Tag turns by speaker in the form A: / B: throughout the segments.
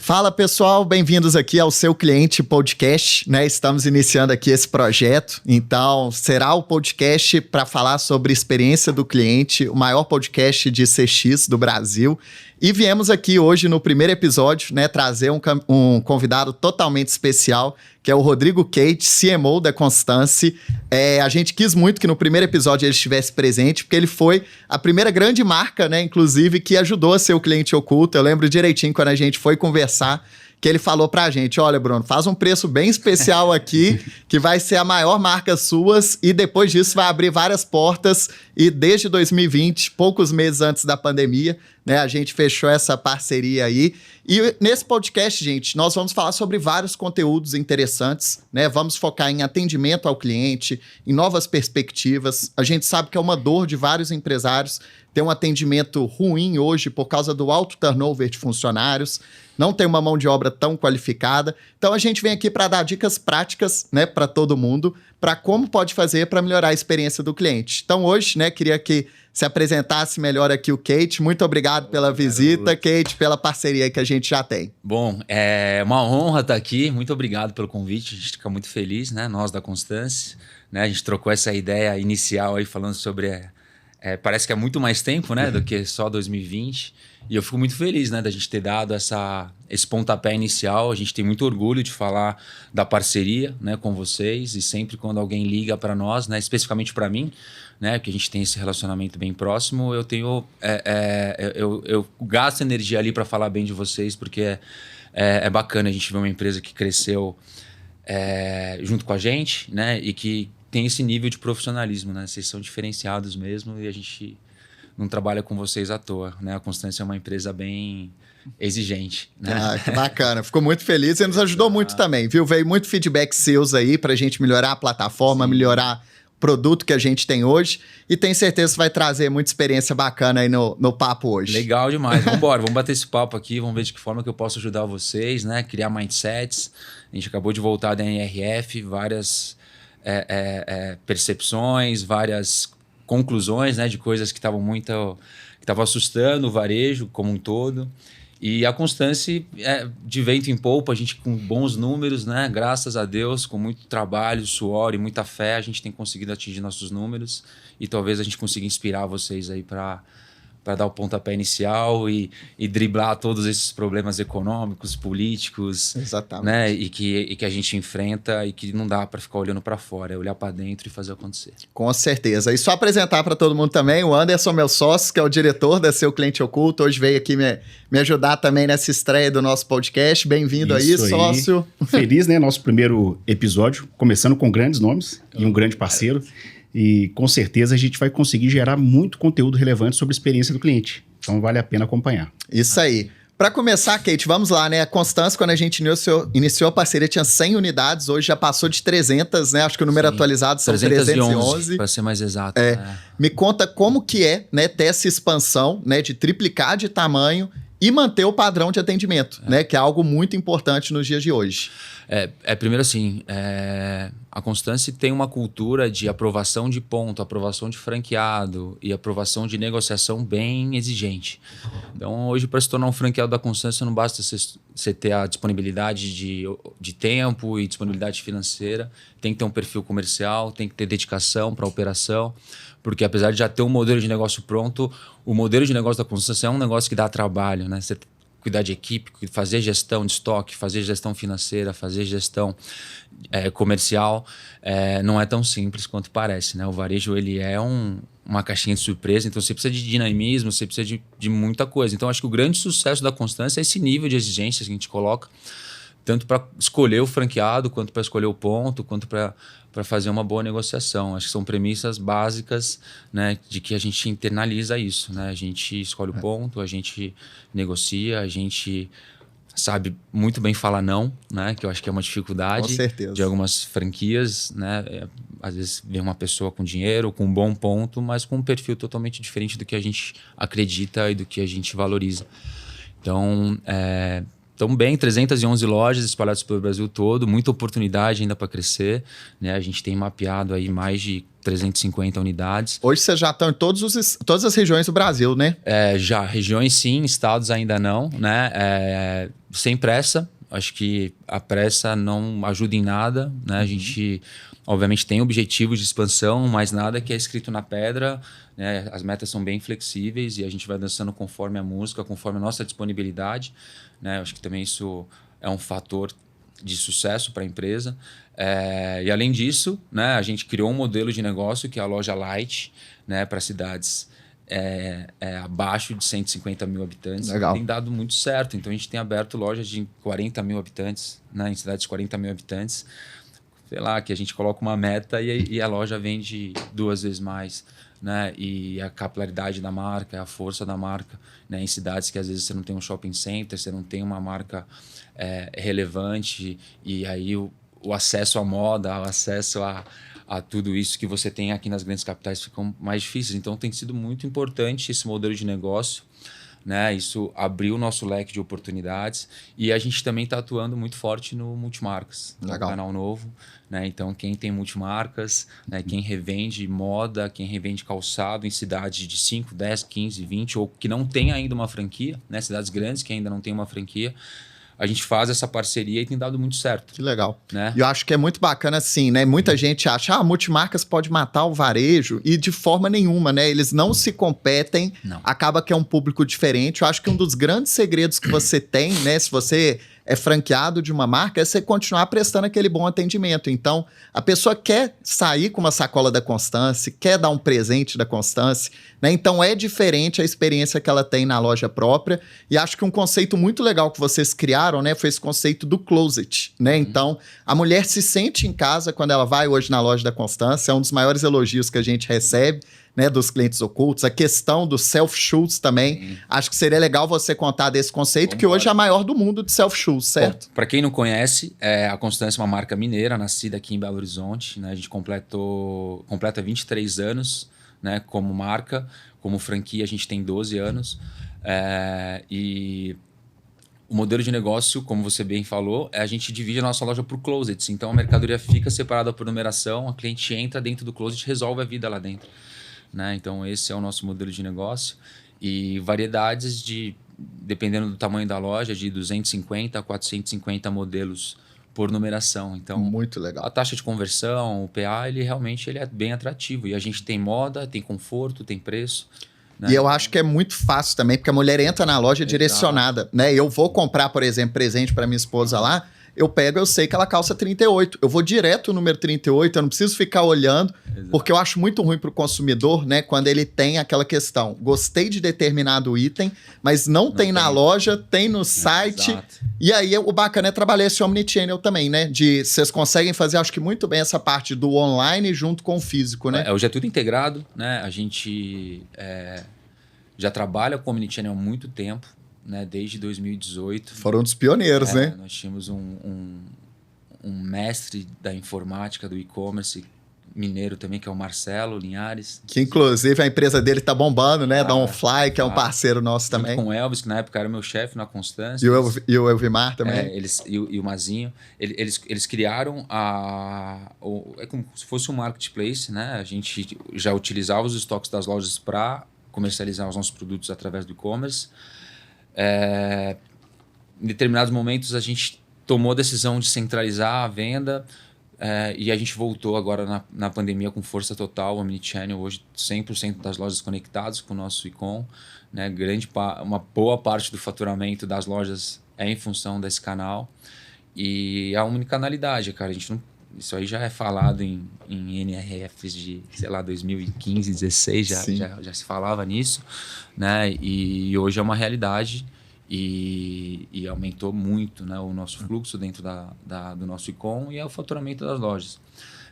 A: Fala pessoal, bem-vindos aqui ao Seu Cliente Podcast, né? Estamos iniciando aqui esse projeto, então será o podcast para falar sobre experiência do cliente, o maior podcast de CX do Brasil. E viemos aqui hoje no primeiro episódio, né, trazer um convidado totalmente especial, que é o Rodrigo Cate, CMO da Constance. A gente quis muito que no primeiro episódio ele estivesse presente, porque ele foi a primeira grande marca, né, inclusive, que ajudou a ser o cliente oculto. Eu lembro direitinho quando a gente foi conversar, que ele falou pra gente, olha, Bruno, faz um preço bem especial aqui, que vai ser a maior marca suas, e depois disso vai abrir várias portas, e desde 2020, poucos meses antes da pandemia, né, a gente fechou essa parceria aí. E nesse podcast, gente, nós vamos falar sobre vários conteúdos interessantes, né? Vamos focar em atendimento ao cliente, em novas perspectivas. A gente sabe que é uma dor de vários empresários ter um atendimento ruim hoje por causa do alto turnover de funcionários, não tem uma mão de obra tão qualificada. Então a gente vem aqui para dar dicas práticas, né, para todo mundo, para como pode fazer para melhorar a experiência do cliente. Então hoje, né, queria que se apresentasse melhor aqui o Cate. Muito obrigado pela visita, Cate, pela parceria que a gente já tem.
B: Bom, é uma honra estar aqui. Muito obrigado pelo convite. A gente fica muito feliz, né? Nós da Constance, né? A gente trocou essa ideia inicial aí falando sobre... parece que é muito mais tempo, né? Do que só 2020. E eu fico muito feliz, né? Da gente ter dado esse pontapé inicial. A gente tem muito orgulho de falar da parceria, né, com vocês. E sempre quando alguém liga para nós, né? Especificamente para mim, né, que a gente tem esse relacionamento bem próximo, eu tenho eu gasto energia ali para falar bem de vocês, porque é bacana a gente ver uma empresa que cresceu junto com a gente, né, e que tem esse nível de profissionalismo, né? Vocês são diferenciados mesmo e a gente não trabalha com vocês à toa, né? A Constância é uma empresa bem exigente, né?
A: Ah, que bacana. Fico muito feliz e nos ajudou muito também, viu? Veio muito feedback seus aí pra gente melhorar a plataforma, sim, melhorar o produto que a gente tem hoje, e tenho certeza que vai trazer muita experiência bacana aí no papo hoje.
B: Legal demais. Vamos embora, vamos bater esse papo aqui, vamos ver de que forma que eu posso ajudar vocês, né? Criar mindsets. A gente acabou de voltar da NRF, várias percepções, várias conclusões, né, de coisas que estavam assustando o varejo como um todo. E a Constance, de vento em polpa, a gente com bons números, né, graças a Deus, com muito trabalho, suor e muita fé, a gente tem conseguido atingir nossos números, e talvez a gente consiga inspirar vocês aí para dar o pontapé inicial e driblar todos esses problemas econômicos, políticos,
A: exatamente,
B: né? E que a gente enfrenta e que não dá para ficar olhando para fora, é olhar para dentro e fazer acontecer.
A: Com certeza. E só apresentar para todo mundo também, o Anderson, meu sócio, que é o diretor da Seu Cliente Oculto, hoje veio aqui me ajudar também nessa estreia do nosso podcast. Bem-vindo aí, sócio.
C: Feliz, né? Nosso primeiro episódio, começando com grandes nomes e um grande parceiro. E com certeza a gente vai conseguir gerar muito conteúdo relevante sobre a experiência do cliente. Então vale a pena acompanhar.
A: Isso aí. Para começar, Cate, vamos lá, né? A Constância, quando a gente iniciou a parceria, tinha 100 unidades, hoje já passou de 300, né? Acho que o número atualizado são 311.
B: Para ser mais exato.
A: Me conta como que é, né, ter essa expansão, né, de triplicar de tamanho e manter o padrão de atendimento, né? Que é algo muito importante nos dias de hoje.
B: Primeiro assim, a Constance tem uma cultura de aprovação de ponto, aprovação de franqueado e aprovação de negociação bem exigente. Então, hoje, para se tornar um franqueado da Constance, não basta você ter a disponibilidade de tempo e disponibilidade financeira, tem que ter um perfil comercial, tem que ter dedicação para a operação, porque apesar de já ter um modelo de negócio pronto, o modelo de negócio da Constance é um negócio que dá trabalho, né? Você cuidar de equipe, fazer gestão de estoque, fazer gestão financeira, fazer gestão comercial, não é tão simples quanto parece, né? O varejo, ele é uma caixinha de surpresa, então você precisa de dinamismo, você precisa de muita coisa. Então, acho que o grande sucesso da Constância é esse nível de exigência que a gente coloca, tanto para escolher o franqueado, quanto para escolher o ponto, quanto para fazer uma boa negociação. Acho que são premissas básicas, né, de que a gente internaliza isso, né? A gente escolhe o ponto, a gente negocia, a gente sabe muito bem falar não, né? Que eu acho que é uma dificuldade de algumas franquias, né? Às vezes vem uma pessoa com dinheiro, com um bom ponto, mas com um perfil totalmente diferente do que a gente acredita e do que a gente valoriza. Então, Estamos bem, 311 lojas espalhadas pelo Brasil todo, muita oportunidade ainda para crescer, né? A gente tem mapeado aí mais de 350 unidades.
A: Hoje vocês já estão em todas as regiões do Brasil, né?
B: Já, regiões sim, estados ainda não, né? Sem pressa, acho que a pressa não ajuda em nada, né? A gente, obviamente, tem objetivos de expansão, mas nada que é escrito na pedra, né? As metas são bem flexíveis e a gente vai dançando conforme a música, conforme a nossa disponibilidade, né? Acho que também isso é um fator de sucesso para a empresa. E além disso, né, a gente criou um modelo de negócio que é a loja Light, né, para cidades abaixo de 150 mil habitantes.
A: Legal.
B: Tem dado muito certo. Então a gente tem aberto lojas de 40 mil habitantes, né, em cidades de 40 mil habitantes. Sei lá, que a gente coloca uma meta e a loja vende 2 vezes mais. Né? E a capilaridade da marca, a força da marca, né? Em cidades que às vezes você não tem um shopping center, você não tem uma marca relevante, e aí o acesso à moda, o acesso a tudo isso que você tem aqui nas grandes capitais ficam mais difíceis. Então tem sido muito importante esse modelo de negócio, né? Isso abriu o nosso leque de oportunidades e a gente também está atuando muito forte no multimarcas, no canal novo, né? Então quem tem multimarcas, né? Quem revende moda, quem revende calçado em cidades de 5, 10, 15, 20 ou que não tem ainda uma franquia, né? Cidades grandes que ainda não tem uma franquia, a gente faz essa parceria e tem dado muito certo.
A: Que legal.
B: Né?
A: E eu acho que é muito bacana assim, né? Muita gente acha, multimarcas pode matar o varejo e de forma nenhuma, né? Eles não se competem, acaba que é um público diferente. Eu acho que um dos grandes segredos que você tem, né? Se você é franqueado de uma marca, é você continuar prestando aquele bom atendimento. Então, a pessoa quer sair com uma sacola da Constance, quer dar um presente da Constance, né? Então, é diferente a experiência que ela tem na loja própria. E acho que um conceito muito legal que vocês criaram, né? Foi esse conceito do closet, né? Então, a mulher se sente em casa quando ela vai hoje na loja da Constance. É um dos maiores elogios que a gente recebe, né, dos clientes ocultos. A questão do self-shoes também. Acho que seria legal você contar desse conceito, que hoje é a maior do mundo de self-shoes, certo?
B: Para quem não conhece, a Constance é uma marca mineira, nascida aqui em Belo Horizonte. Né? A gente completa 23 anos, né, como marca. Como franquia, a gente tem 12 anos. E o modelo de negócio, como você bem falou, a gente divide a nossa loja por closets. Então, a mercadoria fica separada por numeração, a cliente entra dentro do closet e resolve a vida lá dentro. Né? Então, esse é o nosso modelo de negócio. E variedades dependendo do tamanho da loja, de 250 a 450 modelos por numeração. Então,
A: muito legal.
B: A taxa de conversão, o PA, ele realmente é bem atrativo. E a gente tem moda, tem conforto, tem preço. Né?
A: E eu acho que é muito fácil também, porque a mulher entra na loja direcionada. Né? Eu vou comprar, por exemplo, presente para minha esposa lá, eu sei que ela calça 38. Eu vou direto no número 38, eu não preciso ficar olhando, porque eu acho muito ruim para o consumidor, né? Quando ele tem aquela questão, gostei de determinado item, mas não tem na loja, tem no site. E aí o bacana é trabalhar esse omnichannel também, né? Vocês conseguem fazer, acho que muito bem essa parte do online junto com o físico, né?
B: Hoje é tudo integrado, né? A gente já trabalha com omnichannel há muito tempo. Né, desde 2018.
A: Foram dos pioneiros, né?
B: Nós tínhamos um mestre da informática, do e-commerce, mineiro também, que é o Marcelo Linhares.
A: Que inclusive a empresa dele tá bombando, né? Da OnFly, que é um parceiro nosso também.
B: Com o Elvis, que na época era meu chefe na Constância.
A: E o Elvimar também.
B: E o Mazinho. Eles criaram é como se fosse um marketplace, né? A gente já utilizava os estoques das lojas para comercializar os nossos produtos através do e-commerce. Em determinados momentos a gente tomou a decisão de centralizar a venda e a gente voltou agora na pandemia com força total, omnichannel, hoje 100% das lojas conectadas com o nosso e-com, né? Uma boa parte do faturamento das lojas é em função desse canal e a unicanalidade, cara, a gente não, isso aí já é falado em NRFs de, sei lá, 2015, 2016, já se falava nisso, né? E hoje é uma realidade e aumentou muito, né, o nosso fluxo dentro do nosso e-com e o faturamento das lojas.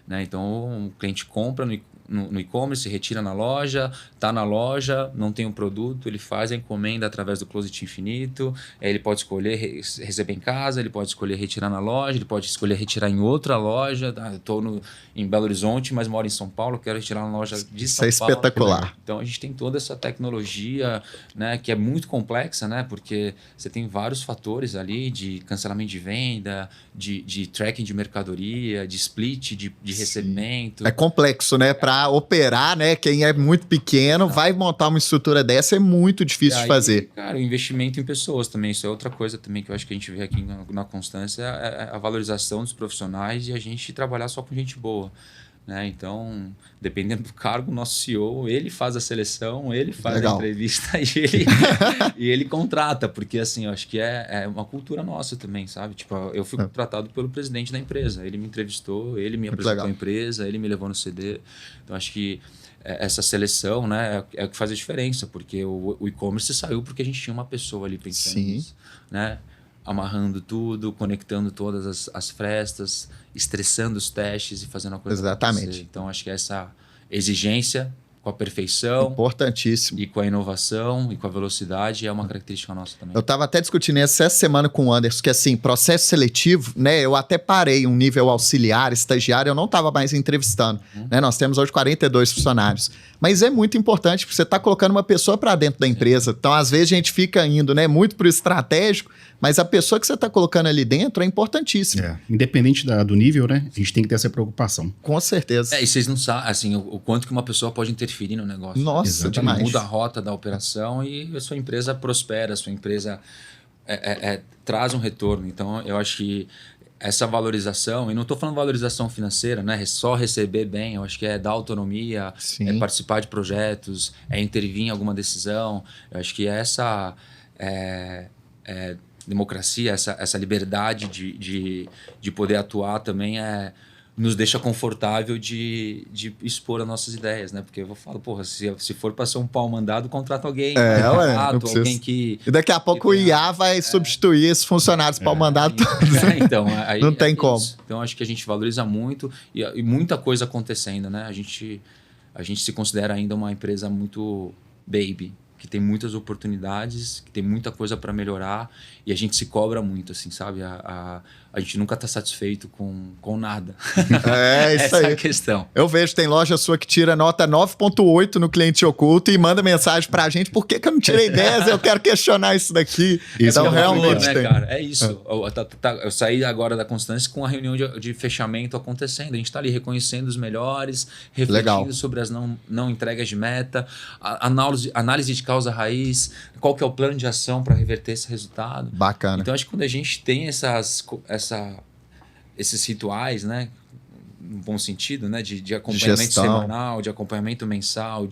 B: Né? Então, o cliente compra no e-commerce, retira na loja, tá na loja, não tem um produto, ele faz a encomenda através do Closet Infinito, ele pode escolher receber em casa, ele pode escolher retirar na loja, ele pode escolher retirar em outra loja. Eu estou em Belo Horizonte, mas moro em São Paulo, quero retirar na loja de São Paulo.
A: Isso é espetacular.
B: Então a gente tem toda essa tecnologia, né, que é muito complexa, né, porque você tem vários fatores ali de cancelamento de venda, de tracking de mercadoria, de split de recebimento.
A: É complexo, né? Para operar, né? Quem é muito pequeno vai montar uma estrutura dessa, é muito difícil de fazer.
B: Cara, o investimento em pessoas também, isso é outra coisa também que eu acho que a gente vê aqui na Constância, é a valorização dos profissionais e a gente trabalhar só com gente boa. Né? Então, dependendo do cargo, o nosso CEO, ele faz a seleção, ele faz a entrevista e ele contrata, porque assim, eu acho que é uma cultura nossa também, sabe? Tipo, eu fui contratado pelo presidente da empresa, ele me entrevistou, ele me apresentou a empresa, ele me levou no CD. Então, acho que essa seleção, né, é o que faz a diferença, porque o e-commerce saiu porque a gente tinha uma pessoa ali pensando nisso, né? Amarrando tudo, conectando todas as frestas, estressando os testes e fazendo a coisa acontecer. Então, acho que essa exigência com a perfeição,
A: importantíssimo,
B: e com a inovação e com a velocidade é uma característica nossa também.
A: Eu estava até discutindo essa semana com o Anderson, que assim, processo seletivo, né? Eu até parei um nível auxiliar, estagiário, eu não estava mais entrevistando. Né? Nós temos hoje 42 funcionários. Mas é muito importante, porque você está colocando uma pessoa para dentro da empresa. Então, às vezes, a gente fica indo, né, muito para o estratégico, mas a pessoa que você está colocando ali dentro é importantíssima.
C: Independente do nível, né? A gente tem que ter essa preocupação.
A: Com certeza.
B: E vocês não sabem, assim, o quanto que uma pessoa pode interferir no negócio.
A: Nossa, demais.
B: Muda a rota da operação e a sua empresa prospera, a sua empresa traz um retorno. Então, eu acho que essa valorização, e não estou falando valorização financeira, né? Só receber bem, eu acho que é dar autonomia, é participar de projetos, é intervir em alguma decisão. Eu acho que essa democracia, essa liberdade de poder atuar também nos deixa confortável de expor as nossas ideias, né? Porque eu falar, porra, se for para ser um pau mandado, contrata alguém, alguém que...
A: E daqui a pouco o IA vai substituir esses funcionários pau mandado todos.
B: Então, aí,
A: não tem como.
B: Então, acho que a gente valoriza muito e muita coisa acontecendo, né? A gente se considera ainda uma empresa muito baby, que tem muitas oportunidades, que tem muita coisa para melhorar e a gente se cobra muito, assim, sabe? A gente nunca está satisfeito com nada.
A: É isso aí.
B: Essa é a questão.
A: Eu vejo, tem loja sua que tira nota 9.8 no cliente oculto e manda mensagem pra gente, por que eu não tirei 10? Eu quero questionar isso daqui.
B: Isso
A: então, realmente
B: né, cara? É isso. Eu saí agora da Constância com a reunião de fechamento acontecendo. A gente está ali reconhecendo os melhores, refletindo sobre as não entregas de meta, análise de causa raiz, qual que é o plano de ação para reverter esse resultado.
A: Bacana.
B: Então, acho que quando a gente tem esses rituais, né, no bom sentido, né, de acompanhamento semanal, de acompanhamento mensal,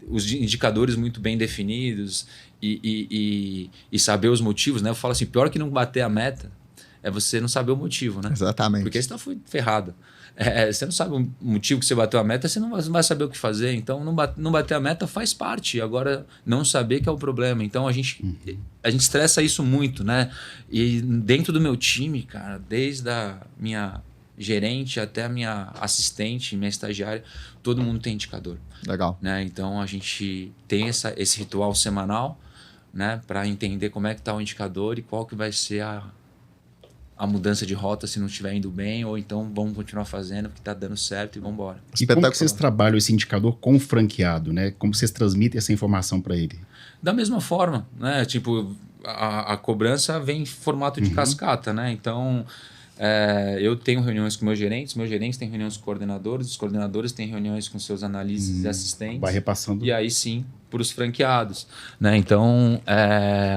B: os indicadores muito bem definidos e saber os motivos, né? Eu falo assim, pior que não bater a meta é você não saber o motivo, né?
A: Exatamente.
B: Porque você está ferrado. Você não sabe o motivo que você bateu a meta, você não vai saber o que fazer. Então, não bater a meta faz parte. Agora, não saber que é o problema. Então, a gente estressa isso muito, né? E dentro do meu time, cara, desde a minha gerente até a minha assistente, minha estagiária, todo mundo tem indicador.
A: Legal.
B: Né? Então, a gente tem esse ritual semanal, né, para entender como é que está o indicador e qual que vai ser a mudança de rota se não estiver indo bem, ou então vamos continuar fazendo porque está dando certo e vamos embora.
C: E como que vocês trabalham esse indicador com o franqueado, né? Como vocês transmitem essa informação para ele?
B: Da mesma forma, né? Tipo, a cobrança vem em formato de cascata, né? Então, eu tenho reuniões com meus gerentes têm reuniões com os coordenadores têm reuniões com seus analistas e assistentes.
C: Vai repassando.
B: E aí sim, para os franqueados. Né? Então,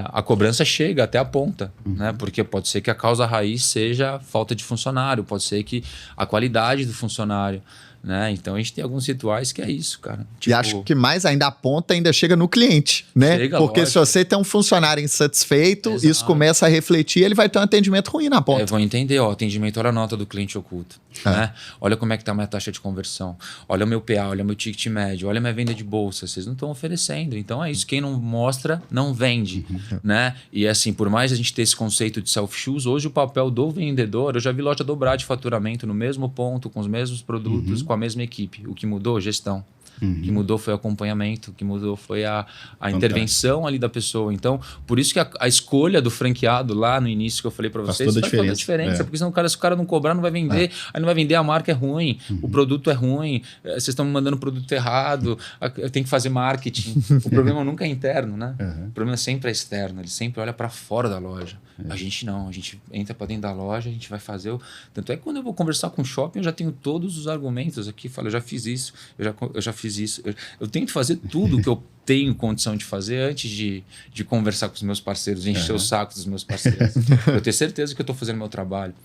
B: a cobrança chega até a ponta, né? Porque pode ser que a causa raiz seja falta de funcionário, pode ser que a qualidade do funcionário. Né? Então a gente tem alguns rituais que é isso, cara.
A: Tipo, e acho que mais ainda a ponta ainda chega no cliente, né? Porque se você tem um funcionário insatisfeito, isso começa a refletir, ele vai ter um atendimento ruim na ponta.
B: Vão entender, atendimento, olha a nota do cliente oculto. Né? Olha como é que tá a minha taxa de conversão. Olha o meu PA, olha o meu ticket médio, olha a minha venda de bolsa. Vocês não estão oferecendo. Então é isso. Quem não mostra, não vende. Né? E assim, por mais a gente ter esse conceito de self-shoes, hoje o papel do vendedor, eu já vi loja dobrar de faturamento no mesmo ponto, com os mesmos produtos, com a mesma equipe. O que mudou? Gestão. O que mudou foi o acompanhamento, o que mudou foi a intervenção ali da pessoa. Então, por isso que a escolha do franqueado lá no início que eu falei para vocês
C: faz toda a diferença.
B: Porque senão se o cara não cobrar, não vai vender. Aí não vai vender, a marca é ruim, o produto é ruim, vocês estão me mandando produto errado, eu tenho que fazer marketing. O problema nunca é interno, né? O problema sempre é externo, ele sempre olha para fora da loja. A gente não, a gente entra para dentro da loja, a gente vai fazer o... Tanto é que quando eu vou conversar com o shopping, eu já tenho todos os argumentos aqui, falo, eu já fiz isso, eu já fiz isso. Eu tenho que fazer tudo que eu tenho condição de fazer antes de conversar com os meus parceiros, encher o saco dos meus parceiros. Eu tenho certeza que eu estou fazendo meu trabalho.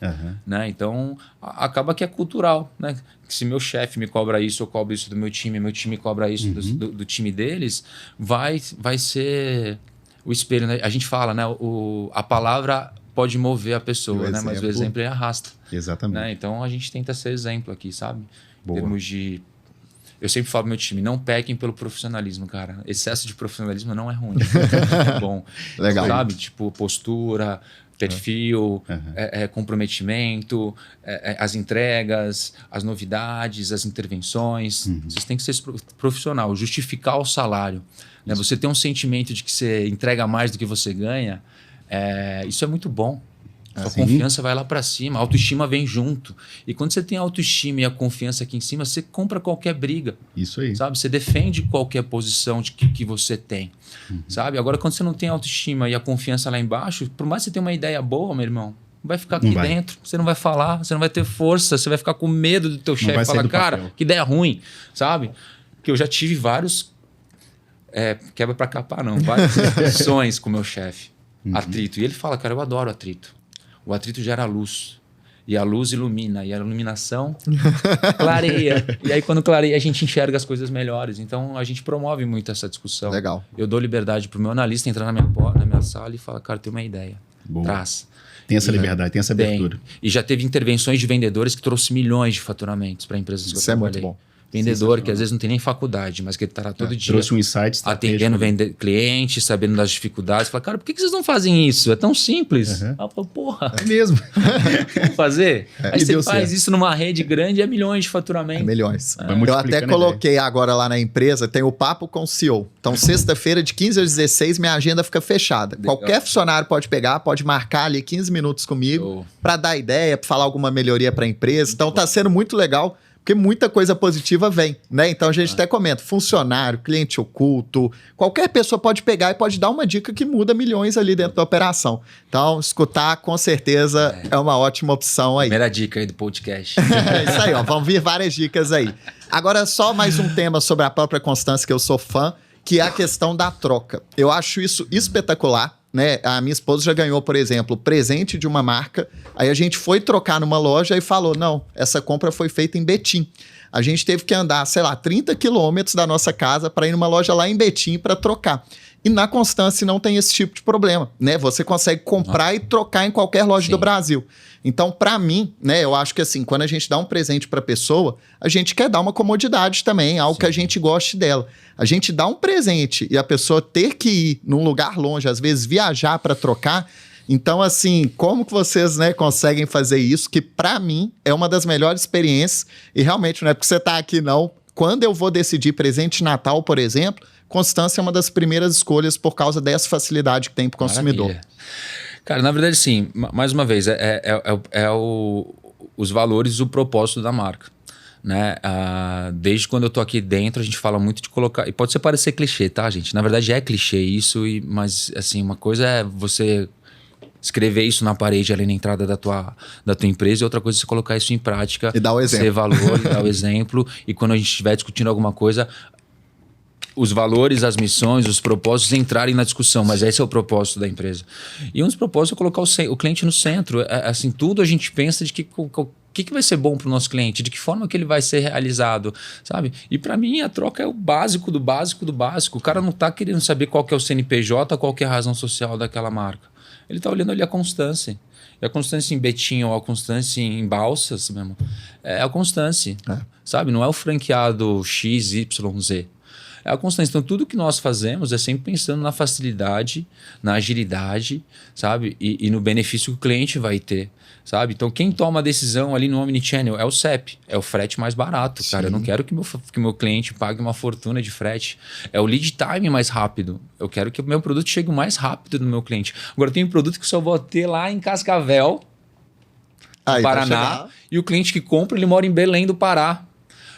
B: Né? Então, acaba que é cultural. Né? Se meu chefe me cobra isso, eu cobro isso do meu time cobra isso do time deles, vai ser o espelho. Né? A gente fala, né? A palavra pode mover a pessoa, né? Mas o exemplo ele arrasta.
C: Exatamente.
B: Né? Então, a gente tenta ser exemplo aqui, sabe? Em termos de... Eu sempre falo pro meu time, não pequem pelo profissionalismo, cara. Excesso de profissionalismo não é ruim, é bom.
A: Legal.
B: Sabe? Tipo, postura, perfil, comprometimento, as entregas, as novidades, as intervenções. Vocês têm que ser profissional, justificar o salário. Né? Você ter um sentimento de que você entrega mais do que você ganha, isso é muito bom. A confiança vai lá para cima, a autoestima vem junto. E quando você tem a autoestima e a confiança aqui em cima, você compra qualquer briga.
C: Isso aí.
B: Sabe? Você defende qualquer posição que você tem. Sabe? Agora, quando você não tem a autoestima e a confiança lá embaixo, por mais que você tenha uma ideia boa, meu irmão, vai ficar aqui dentro. Você não vai falar, você não vai ter força, você vai ficar com medo do teu chefe. Falar, cara, que ideia ruim. Sabe? Que eu já tive vários... quebra para capar, não. Várias discussões com o meu chefe. Atrito. E ele fala, cara, eu adoro atrito. O atrito gera luz. E a luz ilumina. E a iluminação clareia. E aí, quando clareia, a gente enxerga as coisas melhores. Então, a gente promove muito essa discussão.
A: Legal.
B: Eu dou liberdade pro meu analista entrar na minha sala e falar, cara, tem uma ideia.
C: Boa.
B: Traz.
C: Tem essa liberdade, tem essa abertura.
B: E já teve intervenções de vendedores que trouxe milhões de faturamentos para empresas que eu trabalhei.
A: Isso é muito bom.
B: Vendedor que às vezes não tem nem faculdade, mas que ele tá lá todo dia.
C: Trouxe um insight
B: atendendo clientes, sabendo das dificuldades. Fala, cara, por que vocês não fazem isso? É tão simples. Eu falo, porra.
C: É mesmo.
B: Vamos fazer? Aí você faz isso numa rede grande, é milhões de faturamento.
A: É milhões. Eu até coloquei agora lá na empresa, tem o papo com o CEO. Então, sexta-feira, de 15 às 16, minha agenda fica fechada. Legal. Qualquer funcionário pode pegar, pode marcar ali 15 minutos comigo para dar ideia, para falar alguma melhoria para a empresa. Então, tá sendo muito legal. Porque muita coisa positiva vem, né? Então a gente até comenta, funcionário, cliente oculto, qualquer pessoa pode pegar e pode dar uma dica que muda milhões ali dentro da operação. Então, escutar com certeza é uma ótima opção aí.
B: Primeira dica aí do podcast.
A: É isso aí, ó. Vão vir várias dicas aí. Agora, só mais um tema sobre a própria constância que eu sou fã, que é a questão da troca. Eu acho isso espetacular. Né? A minha esposa já ganhou, por exemplo, presente de uma marca. Aí a gente foi trocar numa loja e falou, não, essa compra foi feita em Betim. A gente teve que andar, sei lá, 30 quilômetros da nossa casa para ir numa loja lá em Betim para trocar. E na Constância não tem esse tipo de problema, né? Você consegue comprar e trocar em qualquer loja do Brasil. Então, para mim, né, eu acho que assim, quando a gente dá um presente para a pessoa, a gente quer dar uma comodidade também, algo que a gente goste dela. A gente dá um presente e a pessoa ter que ir num lugar longe, às vezes viajar para trocar. Então, assim, como que vocês, né, conseguem fazer isso? Que para mim é uma das melhores experiências. E realmente não é porque você tá aqui, não. Quando eu vou decidir presente de Natal, por exemplo, Constância é uma das primeiras escolhas por causa dessa facilidade que tem para o consumidor.
B: Maravilha. Cara, na verdade, sim. Mais uma vez, os valores e o propósito da marca. Né? Desde quando eu tô aqui dentro, a gente fala muito de colocar... E pode parecer clichê, tá, gente? Na verdade, é clichê isso, mas assim, uma coisa é você escrever isso na parede ali na entrada da tua empresa, e outra coisa é você colocar isso em prática.
A: E dar o exemplo.
B: Ser valor, e dar o exemplo. E quando a gente estiver discutindo alguma coisa... os valores, as missões, os propósitos entrarem na discussão, mas esse é o propósito da empresa. E um dos propósitos é colocar o cliente no centro. Assim, tudo a gente pensa de o que vai ser bom para o nosso cliente, de que forma que ele vai ser realizado, sabe? E para mim a troca é o básico do básico do básico. O cara não está querendo saber qual que é o CNPJ, qual que é a razão social daquela marca. Ele está olhando ali a constância. E a constância em Betim ou a constância em Balsas mesmo, é a constância, sabe? Não é o franqueado XYZ. É a constância. Então, tudo que nós fazemos é sempre pensando na facilidade, na agilidade, sabe? E no benefício que o cliente vai ter, sabe? Então, quem toma a decisão ali no Omnichannel é o CEP, é o frete mais barato, cara. Eu não quero que meu cliente pague uma fortuna de frete. É o lead time mais rápido. Eu quero que o meu produto chegue o mais rápido no meu cliente. Agora, tem um produto que eu só vou ter lá em Cascavel, no Paraná, e o cliente que compra, ele mora em Belém do Pará.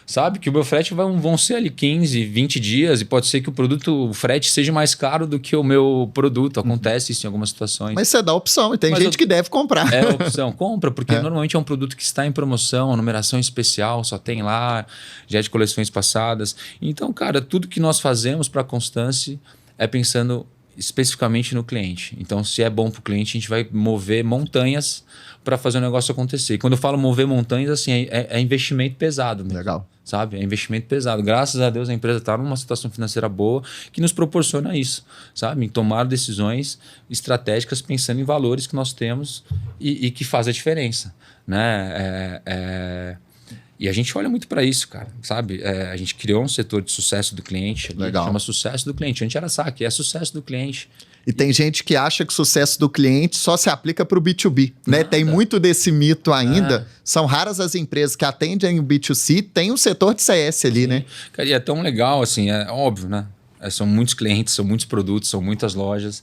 B: Sabe? Que o meu frete vão ser ali 15, 20 dias e pode ser que o frete seja mais caro do que o meu produto. Acontece isso em algumas situações.
A: Mas você dá opção e tem gente que deve comprar.
B: É a opção. Compra, porque normalmente é um produto que está em promoção, numeração especial, só tem lá, já é de coleções passadas. Então, cara, tudo que nós fazemos para a Constance é pensando especificamente no cliente. Então, se é bom para o cliente, a gente vai mover montanhas para fazer o negócio acontecer. Quando eu falo mover montanhas, assim, é investimento pesado mesmo.
A: Legal.
B: Sabe? É investimento pesado. Graças a Deus a empresa está numa situação financeira boa que nos proporciona isso, sabe? Em tomar decisões estratégicas pensando em valores que nós temos e que faz a diferença, né? E a gente olha muito para isso, cara, sabe? A gente criou um setor de sucesso do cliente,
A: Legal.
B: Chama sucesso do cliente. A gente era saque, é sucesso do cliente.
A: E tem gente que acha que o sucesso do cliente só se aplica para o B2B, né? Tem muito desse mito ainda. São raras as empresas que atendem o B2C, tem um setor de CS ali, né?
B: Cara, e é tão legal, assim, é óbvio, né? São muitos clientes, são muitos produtos, são muitas lojas.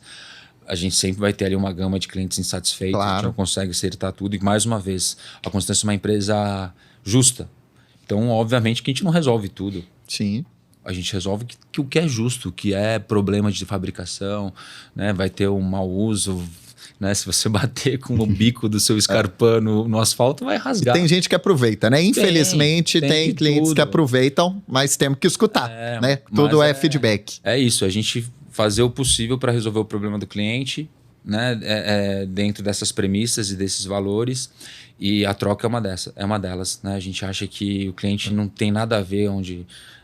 B: A gente sempre vai ter ali uma gama de clientes insatisfeitos.
A: Claro.
B: A gente não consegue acertar tudo. E mais uma vez, a Constância é uma empresa justa. Então, obviamente, que a gente não resolve tudo.
A: Sim.
B: A gente resolve que o que é justo, o que é problema de fabricação, né? Vai ter um mau uso, né? Se você bater com o bico do seu Scarpa no asfalto, vai rasgar.
A: E tem gente que aproveita, né? Infelizmente, tem clientes
B: tudo.
A: que aproveitam, mas temos que escutar, né? Tudo é feedback.
B: É isso, a gente fazer o possível para resolver o problema do cliente, né? Dentro dessas premissas e desses valores. E a troca é uma delas, né? A gente acha que o cliente não tem nada a ver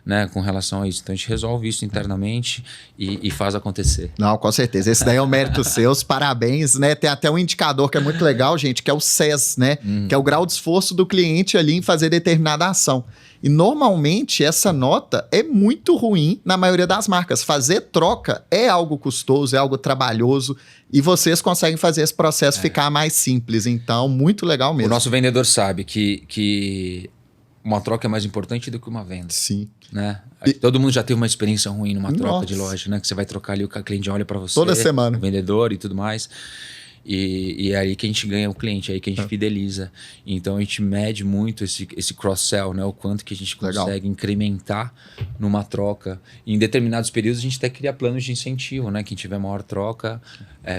B: né, com relação a isso. Então a gente resolve isso internamente e faz acontecer.
A: Não, com certeza. Esse daí é um mérito seu. Parabéns, né? Tem até um indicador que é muito legal, gente, que é o SES, né? Que é o grau de esforço do cliente ali em fazer determinada ação. E normalmente essa nota é muito ruim na maioria das marcas. Fazer troca é algo custoso, é algo trabalhoso e vocês conseguem fazer esse processo ficar mais simples. Então, muito legal mesmo.
B: O nosso vendedor sabe que uma troca é mais importante do que uma venda.
A: Sim.
B: Né? Todo mundo já teve uma experiência ruim numa troca de loja, né? Que você vai trocar ali, o cliente olha para você.
A: Toda semana.
B: O vendedor e tudo mais. E é aí que a gente ganha o cliente, é aí que a gente fideliza. Então a gente mede muito esse cross-sell, né? O quanto que a gente consegue incrementar numa troca. E em determinados períodos a gente até cria planos de incentivo, né? Quem tiver maior troca,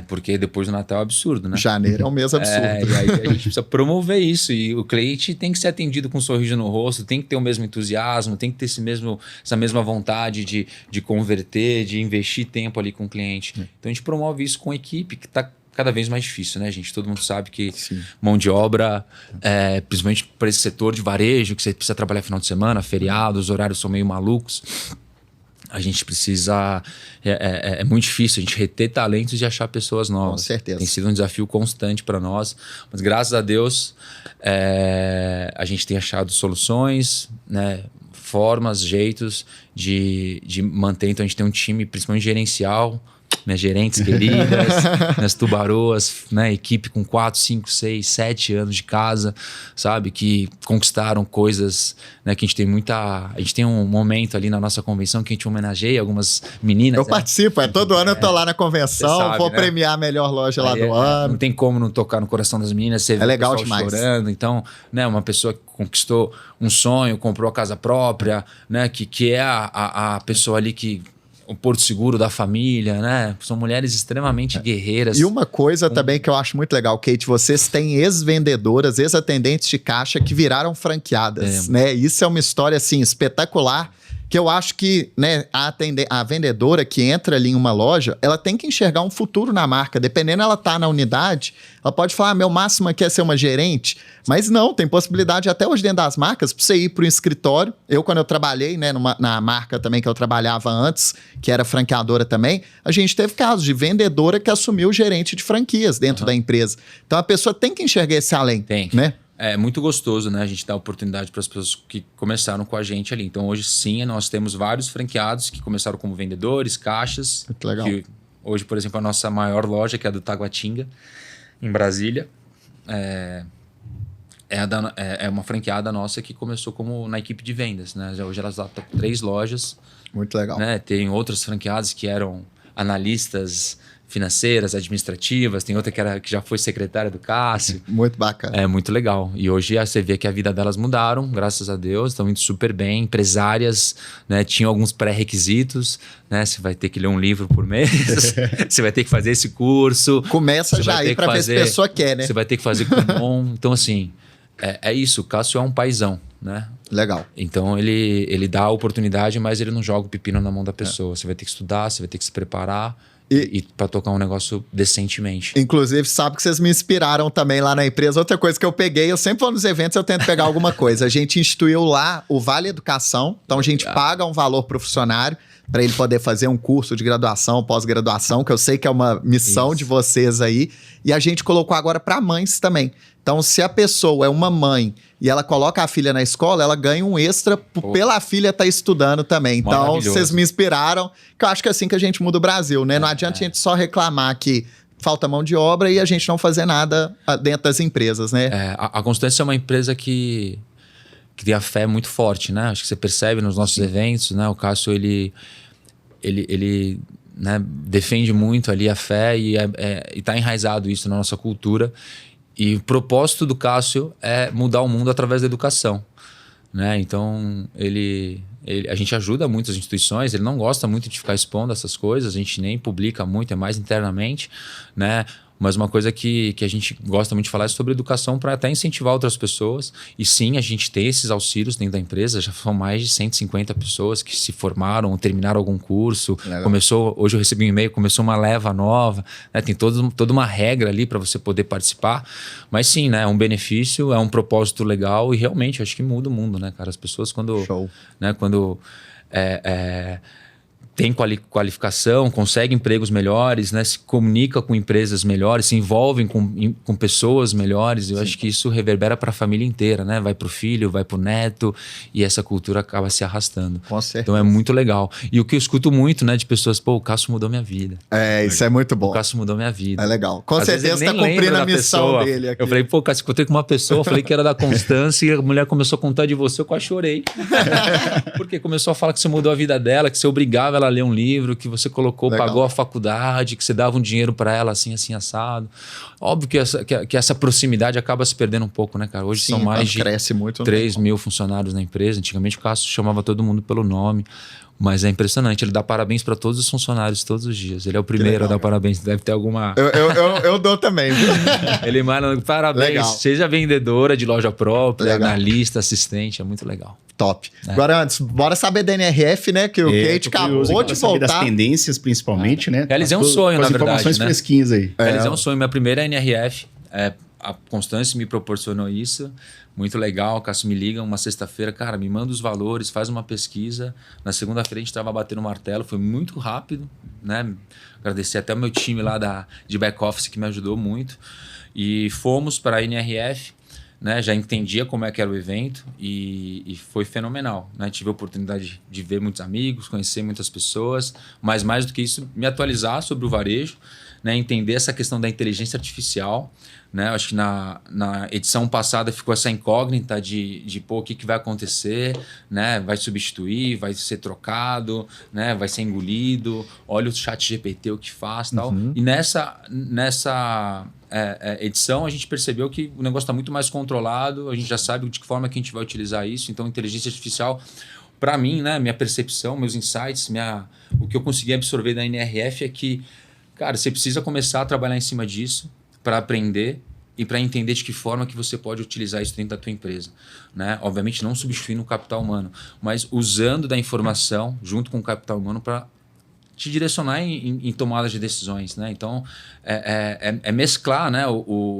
B: porque depois do Natal é absurdo, né?
A: Janeiro é um mês absurdo.
B: E aí a gente precisa promover isso. E o cliente tem que ser atendido com um sorriso no rosto, tem que ter o mesmo entusiasmo, tem que ter essa mesma vontade de converter, de investir tempo ali com o cliente. Então a gente promove isso com a equipe que está cada vez mais difícil, né, gente? Todo mundo sabe que mão de obra, principalmente para esse setor de varejo, que você precisa trabalhar final de semana, feriados, os horários são meio malucos. A gente precisa... É muito difícil a gente reter talentos e achar pessoas novas.
A: Com certeza.
B: Tem sido um desafio constante para nós. Mas graças a Deus, a gente tem achado soluções, né, formas, jeitos de manter. Então a gente tem um time, principalmente gerencial, né, gerentes queridas, nas tubaroas, né, equipe com 4, 5, 6, 7 anos de casa, sabe, que conquistaram coisas, né, que a gente tem um momento ali na nossa convenção que a gente homenageia algumas meninas.
A: Eu participo, todo ano eu tô lá na convenção,
B: sabe,
A: vou
B: né?
A: premiar a melhor loja lá do ano.
B: Não tem como não tocar no coração das meninas, você vê
A: legal
B: o pessoal
A: demais.
B: chorando. Então, né, uma pessoa que conquistou um sonho, comprou a casa própria, né, que é a pessoa ali que... o porto seguro da família, né? São mulheres extremamente guerreiras.
A: E uma coisa também que eu acho muito legal, Kate, vocês têm ex-vendedoras, ex-atendentes de caixa que viraram franqueadas, né? Isso é uma história, assim, espetacular, que eu acho que, né, a vendedora que entra ali em uma loja, ela tem que enxergar um futuro na marca. Dependendo, ela tá na unidade, ela pode falar, meu máximo aqui é ser uma gerente, mas não, tem possibilidade até hoje dentro das marcas pra você ir pro escritório. Eu, quando eu trabalhei, né, na marca também que eu trabalhava antes, que era franqueadora também, a gente teve casos de vendedora que assumiu gerente de franquias dentro da empresa. Então, a pessoa tem que enxergar esse além, né?
B: É muito gostoso, né? A gente dá oportunidade para as pessoas que começaram com a gente ali. Então, hoje sim, nós temos vários franqueados que começaram como vendedores, caixas.
A: Muito legal.
B: Que hoje, por exemplo, a nossa maior loja, que é a do Taguatinga, em Brasília, é uma franqueada nossa que começou como na equipe de vendas, né? Hoje elas estão 3 lojas.
A: Muito legal.
B: Né? Tem outras franqueadas que eram analistas financeiras, administrativas, tem outra que já foi secretária do Cássio.
A: Muito bacana.
B: É muito legal. E hoje você vê que a vida delas mudaram, graças a Deus, estão indo super bem, empresárias, né? Tinham alguns pré-requisitos, né? Você vai ter que ler um livro por mês, você vai ter que fazer esse curso.
A: Começa já aí para ver se a pessoa quer, né?
B: Você vai ter que fazer Kumon. Então, assim, é isso. O Cássio é um paizão, né?
A: Legal.
B: Então, ele dá a oportunidade, mas ele não joga o pepino na mão da pessoa. Você vai ter que estudar, você vai ter que se preparar e para tocar um negócio decentemente.
A: Inclusive, sabe que vocês me inspiraram também lá na empresa. Outra coisa que eu peguei, eu sempre vou nos eventos, eu tento pegar alguma coisa. A gente instituiu lá o Vale Educação. Então, a gente paga um valor pro funcionário para ele poder fazer um curso de graduação, pós-graduação, que eu sei que é uma missão de vocês aí. E a gente colocou agora para mães também. Então, se a pessoa é uma mãe e ela coloca a filha na escola, ela ganha um extra pela filha estar estudando também. Então, vocês me inspiraram, que eu acho que é assim que a gente muda o Brasil, né? Não adianta a gente só reclamar que falta mão de obra e a gente não fazer nada dentro das empresas, né?
B: A Constância é uma empresa que tem a fé muito forte, né? Acho que você percebe nos nossos eventos, né? O Cássio, ele né, defende muito ali a fé e está enraizado isso na nossa cultura. E o propósito do Cássio é mudar o mundo através da educação, né? Então, a gente ajuda muitas instituições, ele não gosta muito de ficar expondo essas coisas, a gente nem publica muito, é mais internamente, né? Mas uma coisa que a gente gosta muito de falar é sobre educação para até incentivar outras pessoas. E sim, a gente tem esses auxílios dentro da empresa. Já são mais de 150 pessoas que se formaram, terminaram algum curso. Hoje eu recebi um e-mail, começou uma leva nova. Né? Tem toda uma regra ali para você poder participar. Mas sim, né? É um benefício, é um propósito legal e realmente acho que muda o mundo, né, cara? As pessoas quando...
A: Show.
B: Né, quando tem qualificação, consegue empregos melhores, né? Se comunica com empresas melhores, se envolvem com pessoas melhores. Eu acho que isso reverbera para a família inteira, né? Vai para o filho, vai para o neto e essa cultura acaba se arrastando.
A: Com certeza.
B: Então é muito legal. E o que eu escuto muito, né, de pessoas, pô, o Cássio mudou minha vida.
A: Isso é muito bom.
B: O Cássio mudou minha vida.
A: É legal. Com
B: Às
A: certeza
B: vezes ele
A: está
B: nem
A: cumprindo
B: lembra
A: a
B: da
A: missão
B: pessoa.
A: dele aqui.
B: Eu falei, pô, Cássio, encontrei com uma pessoa, falei que era da Constância e a mulher começou a contar de você, eu quase chorei. Porque começou a falar que você mudou a vida dela, que você obrigava ela a ler um livro, que você colocou, pagou a faculdade, que você dava um dinheiro para ela assim, assim, assado. Óbvio que essa proximidade acaba se perdendo um pouco, né, cara? Hoje são mais de 3 mil funcionários na empresa. Antigamente o Cássio chamava todo mundo pelo nome. Mas é impressionante, ele dá parabéns para todos os funcionários todos os dias. Ele é o primeiro a dar parabéns, deve ter alguma...
A: Eu dou também, viu?
B: Ele manda parabéns,
A: legal.
B: Seja vendedora de loja própria, analista, assistente, é muito legal.
A: Top. Agora, antes, bora saber da NRF, né? Que o Kate acabou de voltar.
C: Das tendências, principalmente, né?
B: Realizei um sonho, na verdade.
C: Informações fresquinhas aí.
B: Realizei um sonho. Minha primeira NRF, a Constância me proporcionou isso. Muito legal, o Cássio me liga uma sexta-feira, cara, me manda os valores, faz uma pesquisa. Na segunda-feira a gente estava batendo martelo, foi muito rápido, né? Agradecer até o meu time lá de back-office que me ajudou muito. E fomos para a NRF, né? Já entendia como é que era o evento e foi fenomenal, né? Tive a oportunidade de ver muitos amigos, conhecer muitas pessoas, mas mais do que isso, me atualizar sobre o varejo, né? Entender essa questão da inteligência artificial, né? Acho que na edição passada ficou essa incógnita de pô, o que vai acontecer, né? Vai substituir, vai ser trocado, né? Vai ser engolido, olha o chat GPT, o que faz, tal. E nessa edição a gente percebeu que o negócio está muito mais controlado, a gente já sabe de que forma que a gente vai utilizar isso. Então inteligência artificial, para mim, né? Minha percepção, meus insights, o que eu consegui absorver da NRF é que, cara, você precisa começar a trabalhar em cima disso para aprender e para entender de que forma que você pode utilizar isso dentro da tua empresa, né? Obviamente não substituindo o capital humano, mas usando da informação junto com o capital humano para te direcionar em tomadas de decisões, né? Então, é mesclar, né,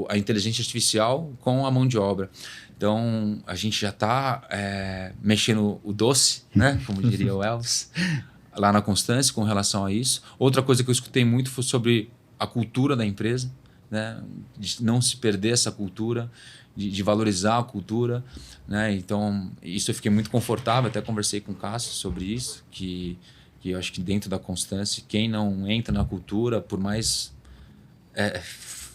B: a inteligência artificial com a mão de obra. Então, a gente já está mexendo o doce, né? Como diria o Elvis, lá na Constância com relação a isso. Outra coisa que eu escutei muito foi sobre a cultura da empresa, né? De não se perder essa cultura, de valorizar a cultura, né? Então, isso eu fiquei muito confortável, até conversei com o Cássio sobre isso, que eu acho que dentro da constância, quem não entra na cultura, por mais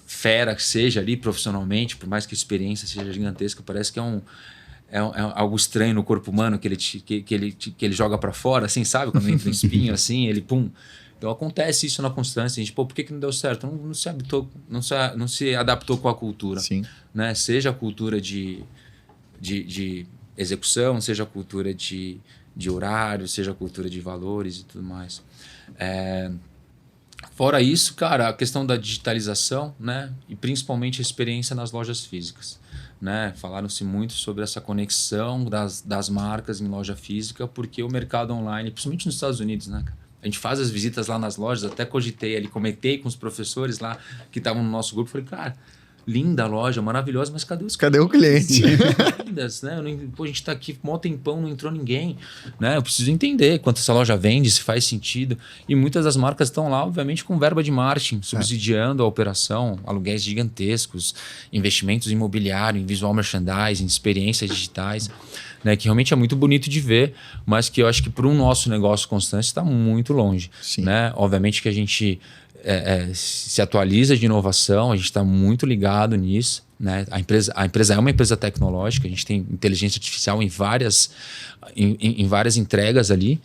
B: fera que seja ali profissionalmente, por mais que a experiência seja gigantesca, parece que é algo estranho no corpo humano que ele joga para fora, assim, sabe? Quando entra um espinho, assim, ele pum. Então acontece isso na constância. A gente, por que não deu certo? Não se adaptou com a cultura.
A: Sim.
B: Né? Seja a cultura de execução, seja a cultura de horário, seja a cultura de valores e tudo mais. Fora isso, cara, a questão da digitalização, né? E principalmente a experiência nas lojas físicas. Né? Falaram-se muito sobre essa conexão das marcas em loja física, porque o mercado online, principalmente nos Estados Unidos, né, cara? A gente faz as visitas lá nas lojas, até cogitei ali, comentei com os professores lá que estavam no nosso grupo, falei, cara, linda a loja, maravilhosa, mas cadê os
A: Cadê o cliente?
B: Lindas, né? Pô, a gente tá aqui mó tempão, não entrou ninguém, né? Eu preciso entender quanto essa loja vende, se faz sentido. E muitas das marcas estão lá, obviamente, com verba de marketing, subsidiando a operação, aluguéis gigantescos, investimentos em imobiliário, em visual merchandising, experiências digitais, né? Que realmente é muito bonito de ver, mas que eu acho que para um nosso negócio constante está muito longe.
A: Sim.
B: Né? Obviamente que a gente se atualiza de inovação, a gente está muito ligado nisso. Né? A empresa é uma empresa tecnológica, a gente tem inteligência artificial em várias entregas ali,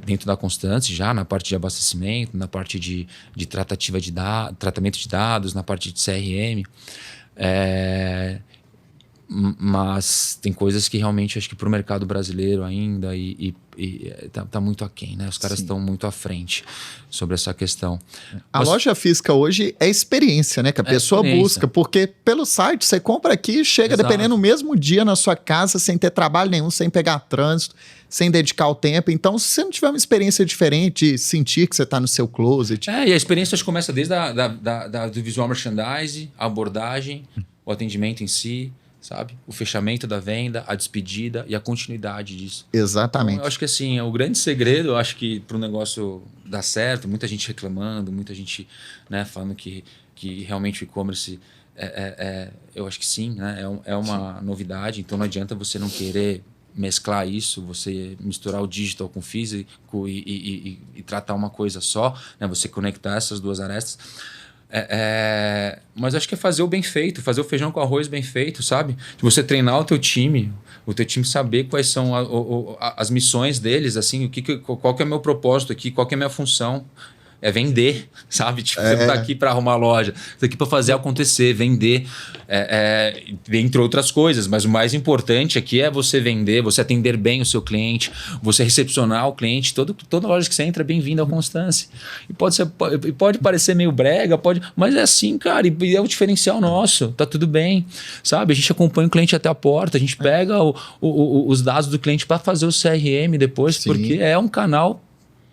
B: dentro da Constante, já na parte de abastecimento, na parte de tratamento de dados, na parte de CRM. Mas tem coisas que realmente acho que para o mercado brasileiro ainda tá muito aquém, né? Os caras estão muito à frente sobre essa questão.
A: A loja física hoje é experiência, né? Que a pessoa busca, porque pelo site você compra aqui e chega, dependendo, no mesmo dia na sua casa, sem ter trabalho nenhum, sem pegar trânsito, sem dedicar o tempo. Então, se você não tiver uma experiência diferente, sentir que você está no seu closet...
B: E a experiência acho que começa desde do visual merchandising, a abordagem, o atendimento em si, sabe? O fechamento da venda, a despedida e a continuidade disso.
A: Exatamente.
B: Então, eu acho que assim, o grande segredo, eu acho que para o negócio dar certo, muita gente reclamando, muita gente, né, falando que realmente o e-commerce eu acho que sim, né? É uma novidade, então não adianta você não querer mesclar isso, você misturar o digital com o físico e tratar uma coisa só, né? Você conectar essas duas arestas. Mas acho que é fazer o bem feito, fazer o feijão com arroz bem feito, sabe? De você treinar o teu time saber quais são as missões deles, assim, qual que é o meu propósito aqui, qual que é a minha função. É vender, sabe? Tipo, você não tá aqui para arrumar loja, você tá aqui para fazer acontecer, vender, entre outras coisas. Mas o mais importante aqui é você vender, você atender bem o seu cliente, você recepcionar o cliente. Toda loja que você entra é bem-vinda ao Constance. E pode parecer meio brega, mas é assim, cara, e é o diferencial nosso, tá tudo bem, sabe? A gente acompanha o cliente até a porta, a gente pega os dados do cliente para fazer o CRM depois, Sim. Porque é um canal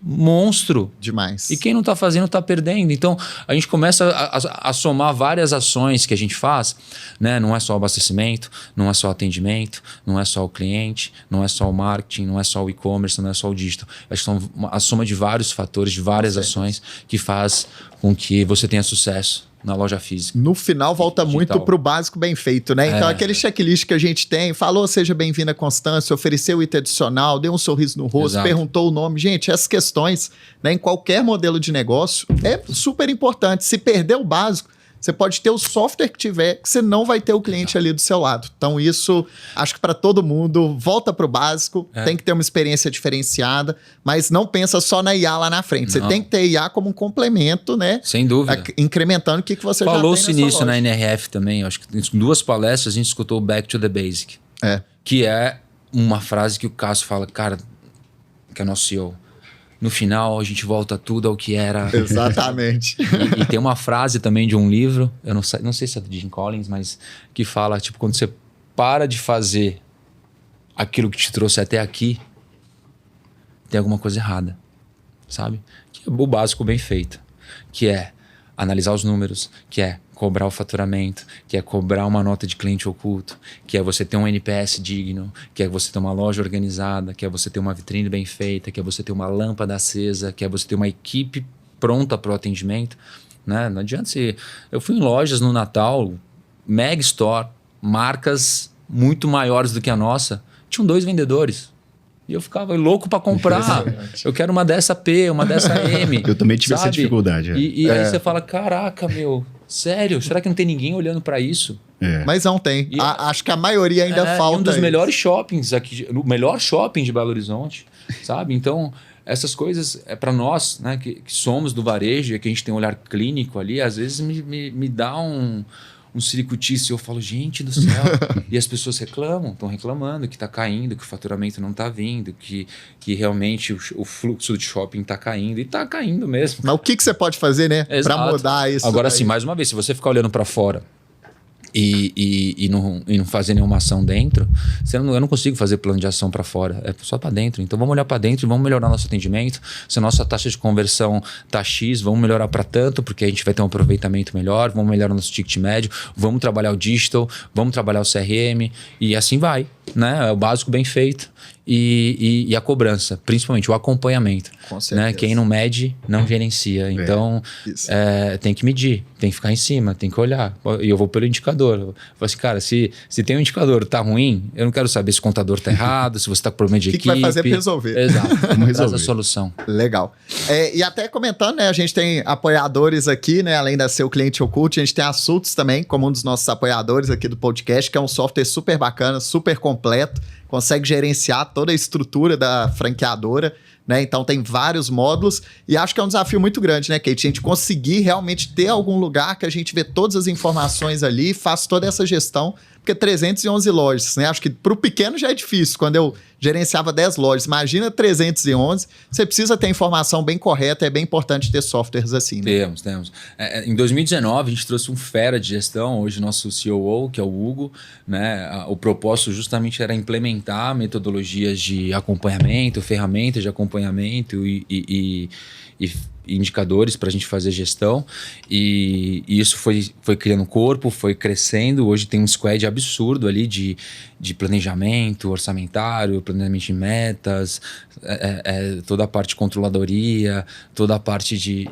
B: monstro.
A: Demais.
B: E quem não está fazendo está perdendo. Então, a gente começa a somar várias ações que a gente faz, né? Não é só o abastecimento, não é só o atendimento, não é só o cliente, não é só o marketing, não é só o e-commerce, não é só o digital. Acho que são a soma de vários fatores, de várias ações que faz com que você tenha sucesso na loja física.
A: No final, volta muito pro básico bem feito, né? Então, aquele checklist que a gente tem, falou, seja bem-vindo à Constância, ofereceu o item adicional, deu um sorriso no rosto, Exato. Perguntou o nome. Gente, essas questões, né, em qualquer modelo de negócio, é super importante. Se perder o básico, você pode ter o software que tiver, que você não vai ter o cliente ali do seu lado. Então, isso, acho que para todo mundo, volta pro básico, tem que ter uma experiência diferenciada, mas não pensa só na IA lá na frente. Você tem que ter IA como um complemento, né?
B: Sem dúvida.
A: Incrementando o que você já tem na sua loja.
B: Falou-se nisso na NRF também. Acho que em 2 palestras a gente escutou o Back to the Basic. Que é uma frase que o Cássio fala, cara, que é nosso CEO. No final, a gente volta tudo ao que era.
A: Exatamente.
B: E tem uma frase também de um livro, eu não sei se é de Jim Collins, mas que fala, tipo, quando você para de fazer aquilo que te trouxe até aqui, tem alguma coisa errada, sabe? Que é o básico bem feito, que é analisar os números, que é cobrar o faturamento, que é cobrar uma nota de cliente oculto, que é você ter um NPS digno, que é você ter uma loja organizada, que é você ter uma vitrine bem feita, que é você ter uma lâmpada acesa, que é você ter uma equipe pronta para o atendimento. né? Não adianta se... Eu fui em lojas no Natal, Mega Store, marcas muito maiores do que a nossa, tinham 2 vendedores. E eu ficava louco para comprar. Eu quero uma dessa P, uma dessa M.
C: Eu também tive essa dificuldade.
B: E aí você fala, caraca, meu, sério? Será que não tem ninguém olhando para isso?
A: Mas não tem. Acho que a maioria ainda falta.
B: Um dos melhores shoppings aqui, o melhor shopping de Belo Horizonte, sabe? Então, essas coisas, para nós, né, que somos do varejo, que a gente tem um olhar clínico ali, às vezes me dá um ciricutice, eu falo, gente do céu. E as pessoas estão reclamando que está caindo, que o faturamento não está vindo, que realmente o fluxo de shopping está caindo. E está caindo mesmo.
A: Mas o que você pode fazer, né? Para mudar isso.
B: Agora sim, mais uma vez, se você ficar olhando para fora e não fazer nenhuma ação dentro, eu não consigo fazer plano de ação para fora, é só para dentro. Então vamos olhar para dentro e vamos melhorar nosso atendimento. Se a nossa taxa de conversão tá X, vamos melhorar para tanto, porque a gente vai ter um aproveitamento melhor, vamos melhorar nosso ticket médio, vamos trabalhar o digital, vamos trabalhar o CRM e assim vai, né? É o básico bem feito. E a cobrança, principalmente o acompanhamento.
A: Com certeza.
B: Né? Quem não mede, não gerencia. Então, tem que medir, tem que ficar em cima, tem que olhar. E eu vou pelo indicador. Eu falo assim, cara, se tem um indicador que tá ruim, eu não quero saber se o contador tá errado, se você tá com problema de equipe.
A: O que vai fazer para resolver?
B: Exato, vamos resolver a solução.
A: Legal. E até comentando, né, a gente tem apoiadores aqui, né, além da ser o cliente oculto, a gente tem a Sults também, como um dos nossos apoiadores aqui do podcast, que é um software super bacana, super completo, consegue gerenciar toda a estrutura da franqueadora, né? Então tem vários módulos e acho que é um desafio muito grande, né, Kate? A gente conseguir realmente ter algum lugar que a gente vê todas as informações ali e faz toda essa gestão, porque 311 lojas, né? Acho que para o pequeno já é difícil. Quando eu gerenciava 10 lojas, imagina 311, você precisa ter informação bem correta, é bem importante ter softwares assim, né?
B: Temos. Em 2019, a gente trouxe um fera de gestão, hoje nosso COO, que é o Hugo, né? O propósito justamente era implementar metodologias de acompanhamento, ferramentas de acompanhamento e indicadores para a gente fazer gestão e isso foi criando corpo, foi crescendo. Hoje tem um squad absurdo ali de planejamento orçamentário, planejamento de metas, toda a parte de controladoria, toda a parte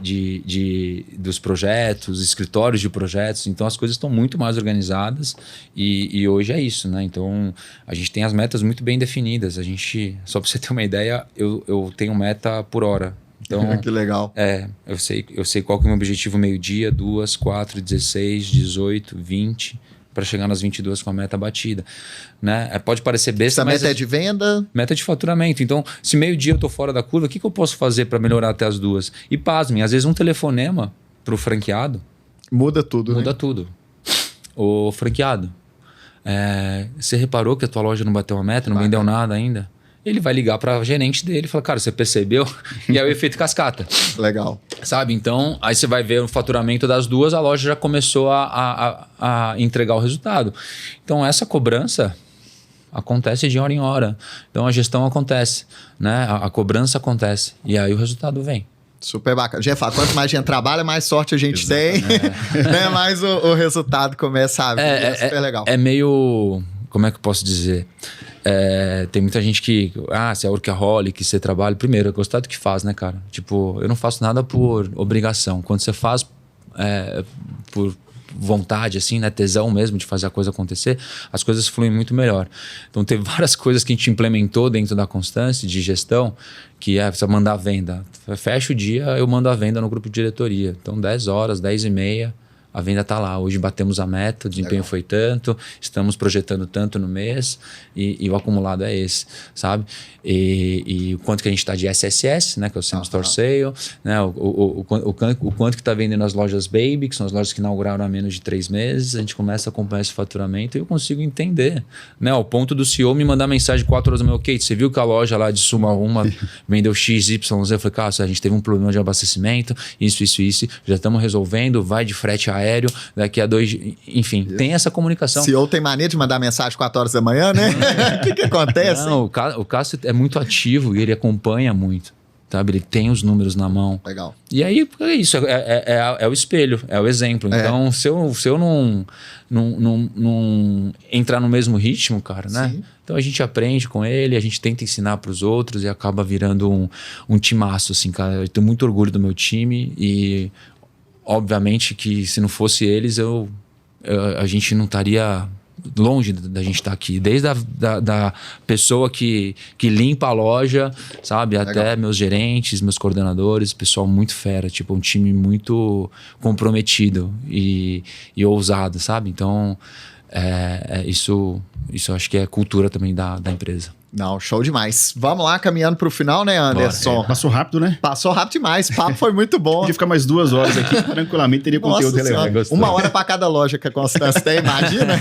B: dos projetos, escritórios de projetos. Então as coisas estão muito mais organizadas e hoje é isso, né? Então a gente tem as metas muito bem definidas. A gente, só para você ter uma ideia, eu tenho meta por hora. Então,
A: que legal.
B: Eu sei qual que é o meu objetivo meio-dia, 2, 4, 16, 18, 20, para chegar nas 22 com a meta batida. Né? Pode parecer besta, mas...
A: Essa meta é de venda?
B: Meta de faturamento. Então, se meio-dia eu estou fora da curva, o que eu posso fazer para melhorar até as 2? E pasmem, às vezes um telefonema para o franqueado...
A: Muda tudo,
B: Muda
A: né?
B: tudo. O franqueado, você reparou que a tua loja não bateu a meta, não vendeu nada ainda? Ele vai ligar para o gerente dele e falar, cara, você percebeu? E é o efeito cascata.
A: Legal.
B: Sabe? Então, aí você vai ver o faturamento das 2, a loja já começou a entregar o resultado. Então, essa cobrança acontece de hora em hora. Então, a gestão acontece, né? A cobrança acontece. E aí o resultado vem.
A: Super bacana. Já fala, quanto mais a gente trabalha, mais sorte a gente tem. Né? Mais o resultado começa a vir. É super legal.
B: É meio... Como é que eu posso dizer? Tem muita gente que... você é workaholic, você trabalha... Primeiro, é gostar do que faz, né, cara? Tipo, eu não faço nada por obrigação. Quando você faz por vontade, assim, né? Tesão mesmo de fazer a coisa acontecer, as coisas fluem muito melhor. Então, teve várias coisas que a gente implementou dentro da Constance de gestão, que precisa mandar a venda. Fecha o dia, eu mando a venda no grupo de diretoria. Então, 10 horas, 10h30... A venda está lá. Hoje batemos a meta, o desempenho foi tanto, estamos projetando tanto no mês e o acumulado é esse, sabe? E o quanto que a gente está de SSS, né? Que é o Same Store Sale, né? O quanto que está vendendo as lojas Baby, que são as lojas que inauguraram há menos de 3 meses, a gente começa a acompanhar esse faturamento e eu consigo entender, né? Ao ponto do CEO me mandar mensagem 4 horas no meu, Kate, você viu que a loja lá de Suma Uma vendeu XYZ? Eu falei, cara, a gente teve um problema de abastecimento, isso, já estamos resolvendo, vai de frete aéreo, daqui a 2... Enfim, tem essa comunicação.
A: O CEO tem mania de mandar mensagem 4 horas da manhã, né? O que acontece?
B: Não, o Cássio é muito ativo e ele acompanha muito, sabe? Ele tem os números na mão.
A: Legal.
B: E aí, é isso, é o espelho, é o exemplo. Então, se eu não entrar no mesmo ritmo, cara, né?
A: Sim.
B: Então, a gente aprende com ele, a gente tenta ensinar para os outros e acaba virando um timaço, assim, cara. Eu tenho muito orgulho do meu time e... obviamente que se não fosse eles, a gente não estaria longe da gente estar aqui. Desde da pessoa que limpa a loja, sabe? Legal. Até meus gerentes, meus coordenadores, pessoal muito fera. Tipo, um time muito comprometido e ousado, sabe? Então, isso acho que é cultura também da empresa.
A: Não, show demais. Vamos lá, caminhando para o final, né, Anderson?
C: Passou rápido, né?
A: Passou rápido demais. O papo foi muito bom.
C: Podia ficar mais 2 horas aqui, tranquilamente teria conteúdo relevante.
A: 1 hora para cada loja que a Constância tem, imagina.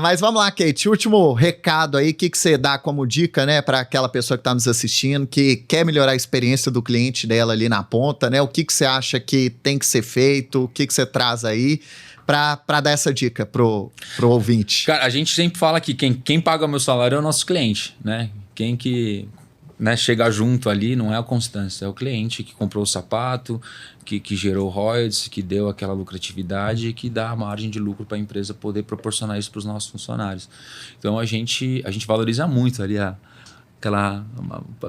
A: Mas vamos lá, Kate. Último recado aí, o que você dá como dica, né, para aquela pessoa que está nos assistindo, que quer melhorar a experiência do cliente dela ali na ponta, né? O que você acha que tem que ser feito? O que você traz aí para dar essa dica pro ouvinte?
B: Cara, a gente sempre fala que quem paga o meu salário é o nosso cliente, né? Quem que, né, chega junto ali não é a Constância, é o cliente que comprou o sapato, que gerou royalties, que deu aquela lucratividade e que dá a margem de lucro para a empresa poder proporcionar isso para os nossos funcionários. Então a gente valoriza muito ali a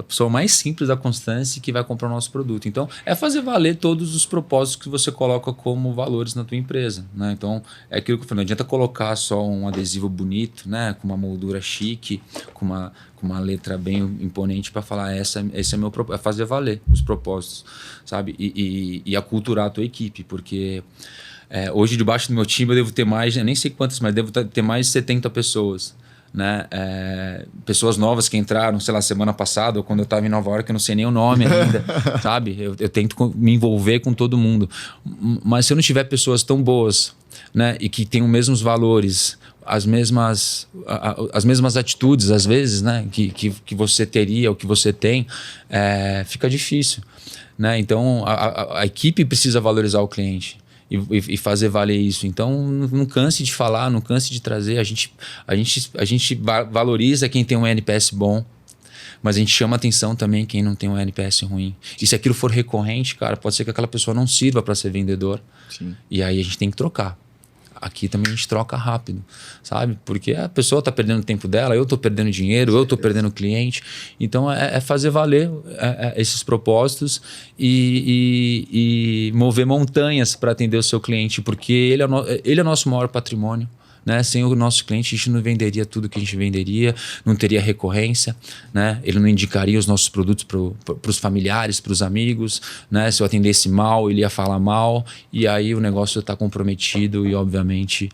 B: pessoa mais simples da Constância que vai comprar o nosso produto. Então, é fazer valer todos os propósitos que você coloca como valores na tua empresa, né? Então, é aquilo que eu falei, não adianta colocar só um adesivo bonito, né? Com uma moldura chique, com uma letra bem imponente para falar esse é meu propósito, é fazer valer os propósitos, sabe? E aculturar a tua equipe, porque hoje debaixo do meu time eu devo ter mais, eu nem sei quantas, mas devo ter mais de 70 pessoas. Né? Pessoas novas que entraram, sei lá, semana passada, ou quando eu estava em Nova York, eu não sei nem o nome ainda, sabe? Eu tento me envolver com todo mundo. Mas se eu não tiver pessoas tão boas, né, e que tenham os mesmos valores, as mesmas atitudes, às vezes, né, que você teria, ou que você tem, fica difícil, né? Então, a equipe precisa valorizar o cliente. E fazer valer isso. Então, não canse de falar, não canse de trazer. A gente valoriza quem tem um NPS bom, mas a gente chama atenção também quem não tem um NPS ruim. E se aquilo for recorrente, cara, pode ser que aquela pessoa não sirva para ser vendedor. Sim. E aí a gente tem que trocar. Aqui também a gente troca rápido, sabe? Porque a pessoa está perdendo o tempo dela, eu estou perdendo dinheiro, eu estou perdendo cliente. Então, é fazer valer esses propósitos e mover montanhas para atender o seu cliente, porque ele é o nosso maior patrimônio. Né? Sem o nosso cliente, a gente não venderia tudo que a gente venderia, não teria recorrência, né? Ele não indicaria os nossos produtos para os familiares, para os amigos, né? Se eu atendesse mal, ele ia falar mal, e aí o negócio está comprometido e, obviamente,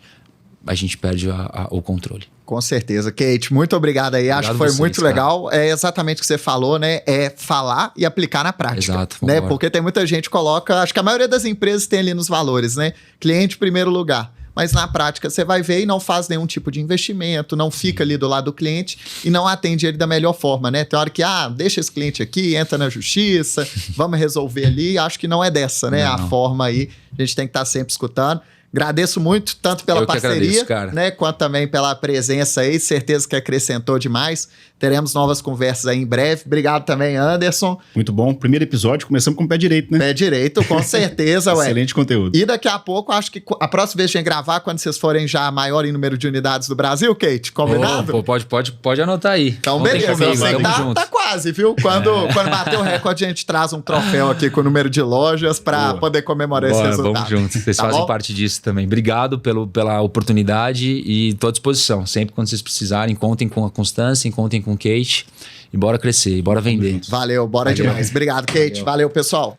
B: a gente perde o controle.
A: Com certeza. Kate, muito obrigado aí. Acho que foi muito legal. É exatamente o que você falou, né? É falar e aplicar na prática.
B: Exato.
A: Né? Porque tem muita gente que coloca... Acho que a maioria das empresas tem ali nos valores, né? Cliente em primeiro lugar. Mas na prática você vai ver e não faz nenhum tipo de investimento, não fica ali do lado do cliente e não atende ele da melhor forma, né? Tem hora que, deixa esse cliente aqui, entra na justiça, vamos resolver ali. Acho que não é dessa, né? Não. A forma aí, a gente tem que estar sempre escutando. Agradeço muito, tanto pela parceria, né, quanto também pela presença aí. Certeza que acrescentou demais. Teremos novas conversas aí em breve. Obrigado também, Anderson.
C: Muito bom. Primeiro episódio, começamos com o pé direito, né?
A: Pé direito, com certeza, ué.
C: Excelente conteúdo.
A: E daqui a pouco, acho que a próxima vez que a gente gravar, quando vocês forem já maior em número de unidades do Brasil, Kate, combinado?
B: Pode anotar aí.
A: Então, beleza. Você tá quase, viu? Quando bater o recorde, a gente traz um troféu aqui com o número de lojas para poder comemorar esse resultado.
B: Vamos juntos. Vocês fazem parte disso também. Obrigado pela oportunidade e estou à disposição. Sempre quando vocês precisarem, contem com a Constância, contem com o Kate e bora crescer, e bora vender.
A: Valeu, bora demais. Obrigado, Kate. Valeu, pessoal.